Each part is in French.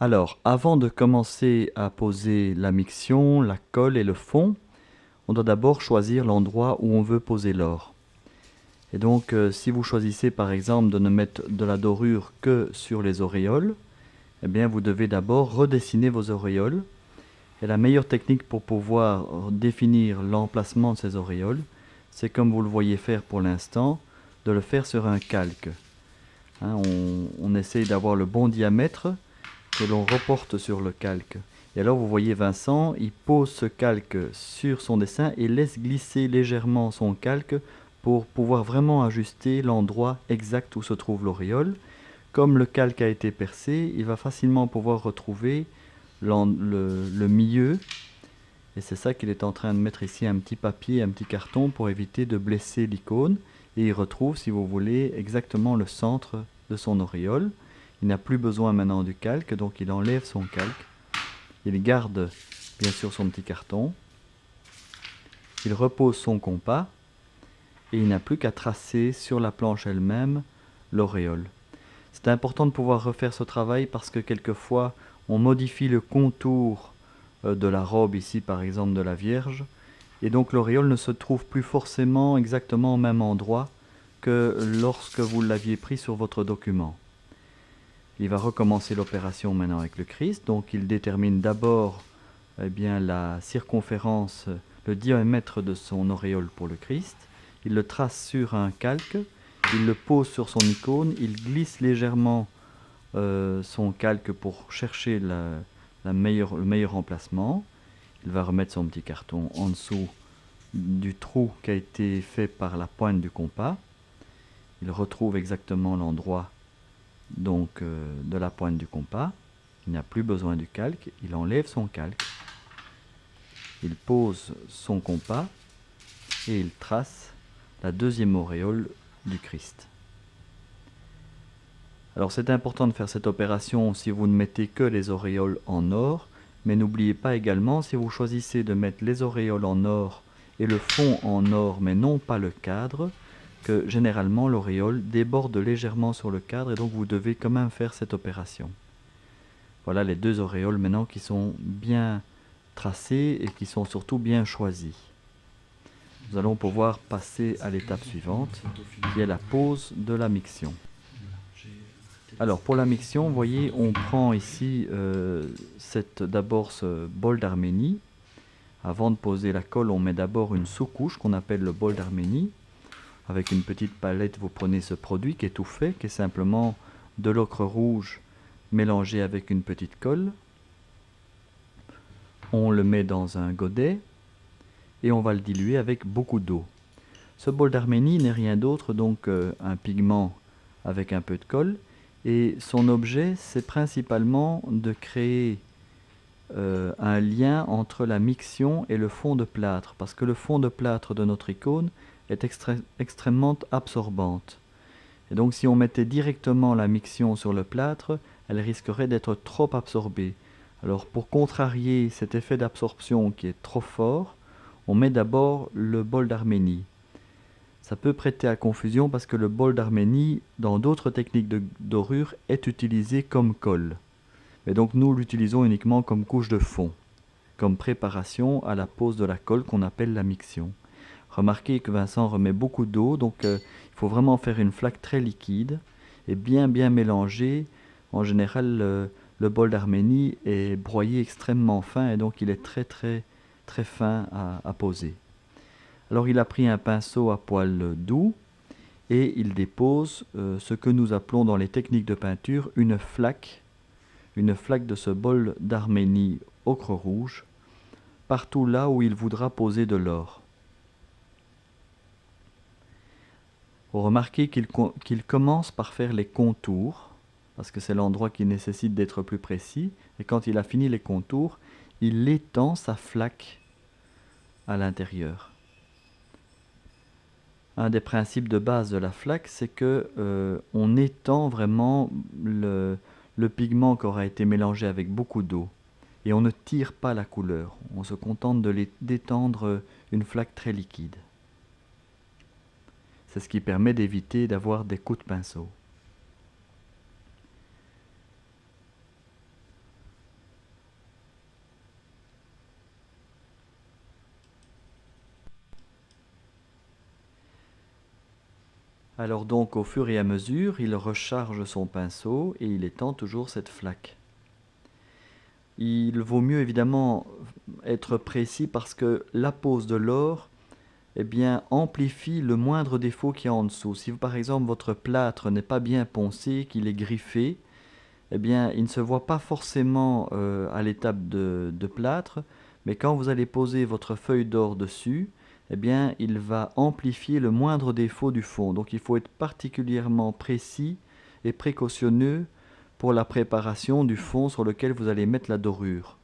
Alors, avant de commencer à poser la miction, la colle et le fond, on doit d'abord choisir l'endroit où on veut poser l'or. Et donc, si vous choisissez par exemple de ne mettre de la dorure que sur les auréoles, eh bien vous devez d'abord redessiner vos auréoles. Et la meilleure technique pour pouvoir définir l'emplacement de ces auréoles, c'est comme vous le voyez faire pour l'instant, de le faire sur un calque. Hein, on essaye d'avoir le bon diamètre que l'on reporte sur le calque. Et alors vous voyez Vincent, il pose ce calque sur son dessin et laisse glisser légèrement son calque pour pouvoir vraiment ajuster l'endroit exact où se trouve l'auréole. Comme le calque a été percé, il va facilement pouvoir retrouver le milieu. Et c'est ça qu'il est en train de mettre ici, un petit papier, un petit carton pour éviter de blesser l'icône. Et il retrouve, si vous voulez, exactement le centre de son auréole. Il n'a plus besoin maintenant du calque, donc il enlève son calque. Il garde bien sûr son petit carton. Il repose son compas et il n'a plus qu'à tracer sur la planche elle-même l'auréole. C'est important de pouvoir refaire ce travail parce que quelquefois on modifie le contour de la robe ici par exemple de la Vierge et donc l'auréole ne se trouve plus forcément exactement au même endroit que lorsque vous l'aviez pris sur votre document. Il va recommencer l'opération maintenant avec le Christ, donc il détermine d'abord la circonférence, le diamètre de son auréole pour le Christ, il le trace sur un calque, il le pose sur son icône, il glisse légèrement son calque pour chercher le meilleur emplacement, il va remettre son petit carton en dessous du trou qui a été fait par la pointe du compas, il retrouve exactement l'endroit donc de la pointe du compas, il n'a plus besoin du calque, il enlève son calque, il pose son compas et il trace la deuxième auréole du Christ. Alors c'est important de faire cette opération si vous ne mettez que les auréoles en or, mais n'oubliez pas également si vous choisissez de mettre les auréoles en or et le fond en or mais non pas le cadre, que généralement l'auréole déborde légèrement sur le cadre et donc vous devez quand même faire cette opération. Voilà les deux auréoles maintenant qui sont bien tracées et qui sont surtout bien choisies. Nous allons pouvoir passer à l'étape suivante qui est la pose de la miction. Alors pour la miction, vous voyez, on prend ici d'abord ce bol d'Arménie. Avant de poser la colle, on met d'abord une sous-couche qu'on appelle le bol d'Arménie. Avec une petite palette, vous prenez ce produit qui est tout fait, qui est simplement de l'ocre rouge mélangé avec une petite colle. On le met dans un godet et on va le diluer avec beaucoup d'eau. Ce bol d'Arménie n'est rien d'autre donc un pigment avec un peu de colle et son objet c'est principalement de créer un lien entre la miction et le fond de plâtre parce que le fond de plâtre de notre icône est extrêmement absorbante. Et donc si on mettait directement la miction sur le plâtre, elle risquerait d'être trop absorbée. Alors pour contrarier cet effet d'absorption qui est trop fort, on met d'abord le bol d'Arménie. Ça peut prêter à confusion parce que le bol d'Arménie, dans d'autres techniques de dorure, est utilisé comme colle. Mais donc nous l'utilisons uniquement comme couche de fond, comme préparation à la pose de la colle qu'on appelle la miction. Remarquez que Vincent remet beaucoup d'eau, donc il faut vraiment faire une flaque très liquide et bien mélanger. En général, le bol d'Arménie est broyé extrêmement fin et donc il est très fin à poser. Alors il a pris un pinceau à poil doux et il dépose ce que nous appelons dans les techniques de peinture une flaque de ce bol d'Arménie ocre rouge, partout là où il voudra poser de l'or. Vous remarquez qu'il commence par faire les contours, parce que c'est l'endroit qui nécessite d'être plus précis, et quand il a fini les contours, il étend sa flaque à l'intérieur. Un des principes de base de la flaque, c'est que on étend vraiment le pigment qui aura été mélangé avec beaucoup d'eau. Et on ne tire pas la couleur, on se contente d'étendre une flaque très liquide. C'est ce qui permet d'éviter d'avoir des coups de pinceau. Alors donc au fur et à mesure, il recharge son pinceau et il étend toujours cette flaque. Il vaut mieux évidemment être précis parce que la pose de l'or amplifie le moindre défaut qu'il y a en dessous. Si par exemple votre plâtre n'est pas bien poncé, qu'il est griffé, il ne se voit pas forcément à l'étape de plâtre, mais quand vous allez poser votre feuille d'or dessus, il va amplifier le moindre défaut du fond. Donc il faut être particulièrement précis et précautionneux pour la préparation du fond sur lequel vous allez mettre la dorure.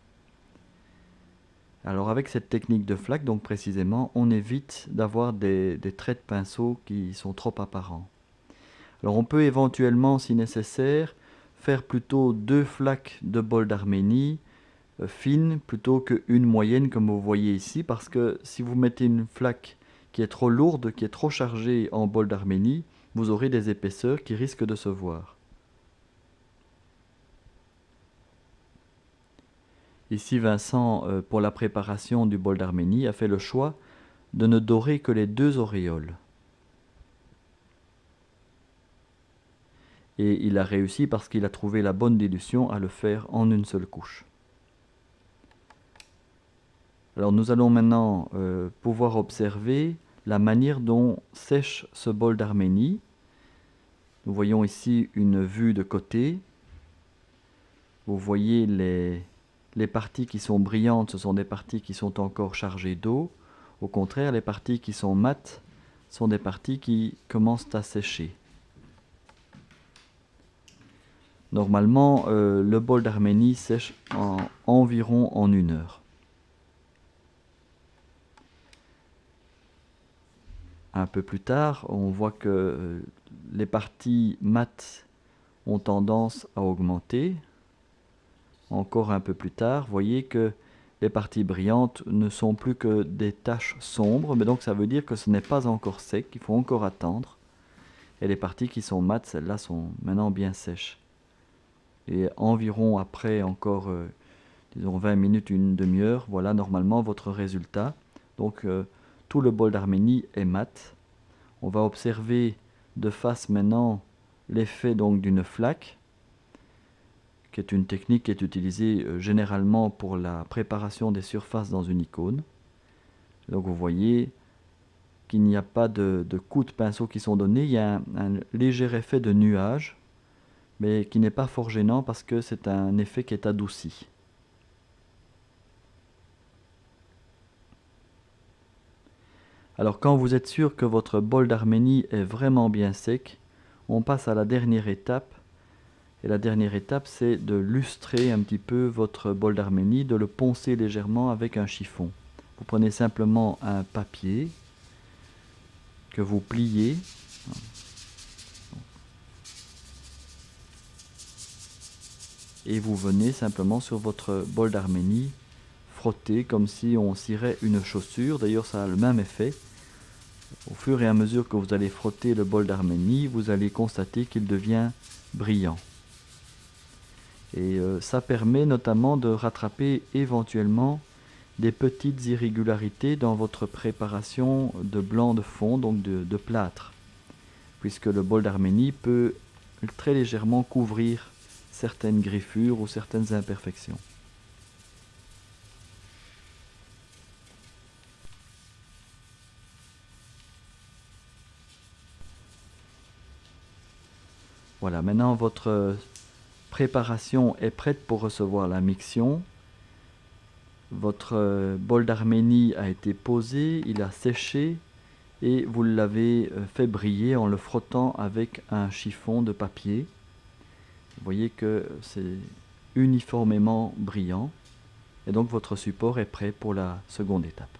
Alors avec cette technique de flaque, donc précisément, on évite d'avoir des traits de pinceau qui sont trop apparents. Alors on peut éventuellement, si nécessaire, faire plutôt 2 flaques de bol d'Arménie fines plutôt qu'une moyenne comme vous voyez ici, parce que si vous mettez une flaque qui est trop lourde, qui est trop chargée en bol d'Arménie, vous aurez des épaisseurs qui risquent de se voir. Ici, Vincent, pour la préparation du bol d'Arménie, a fait le choix de ne dorer que les 2 auréoles. Et il a réussi parce qu'il a trouvé la bonne dilution à le faire en une seule couche. Alors nous allons maintenant pouvoir observer la manière dont sèche ce bol d'Arménie. Nous voyons ici une vue de côté. Vous voyez les parties qui sont brillantes, ce sont des parties qui sont encore chargées d'eau. Au contraire, les parties qui sont mates sont des parties qui commencent à sécher. Normalement, le bol d'Arménie sèche environ en 1 heure. Un peu plus tard, on voit que les parties mates ont tendance à augmenter. Encore un peu plus tard, vous voyez que les parties brillantes ne sont plus que des taches sombres, mais donc ça veut dire que ce n'est pas encore sec, il faut encore attendre. Et les parties qui sont mates, celles-là sont maintenant bien sèches. Et environ après encore, disons 20 minutes, une demi-heure, voilà normalement votre résultat. Donc tout le bol d'Arménie est mat. On va observer de face maintenant l'effet donc d'une flaque, qui est une technique qui est utilisée généralement pour la préparation des surfaces dans une icône. Donc vous voyez qu'il n'y a pas de coups de pinceau qui sont donnés, il y a un léger effet de nuage, mais qui n'est pas fort gênant parce que c'est un effet qui est adouci. Alors quand vous êtes sûr que votre bol d'Arménie est vraiment bien sec, on passe à la dernière étape. Et la dernière étape, c'est de lustrer un petit peu votre bol d'Arménie, de le poncer légèrement avec un chiffon. Vous prenez simplement un papier que vous pliez. Et vous venez simplement sur votre bol d'Arménie frotter comme si on cirait une chaussure. D'ailleurs, ça a le même effet. Au fur et à mesure que vous allez frotter le bol d'Arménie, vous allez constater qu'il devient brillant. Et ça permet notamment de rattraper éventuellement des petites irrégularités dans votre préparation de blanc de fond, donc de plâtre, puisque le bol d'Arménie peut très légèrement couvrir certaines griffures ou certaines imperfections. Voilà, maintenant votre préparation est prête pour recevoir la miction. Votre bol d'Arménie a été posé, il a séché et vous l'avez fait briller en le frottant avec un chiffon de papier. Vous voyez que c'est uniformément brillant et donc votre support est prêt pour la seconde étape.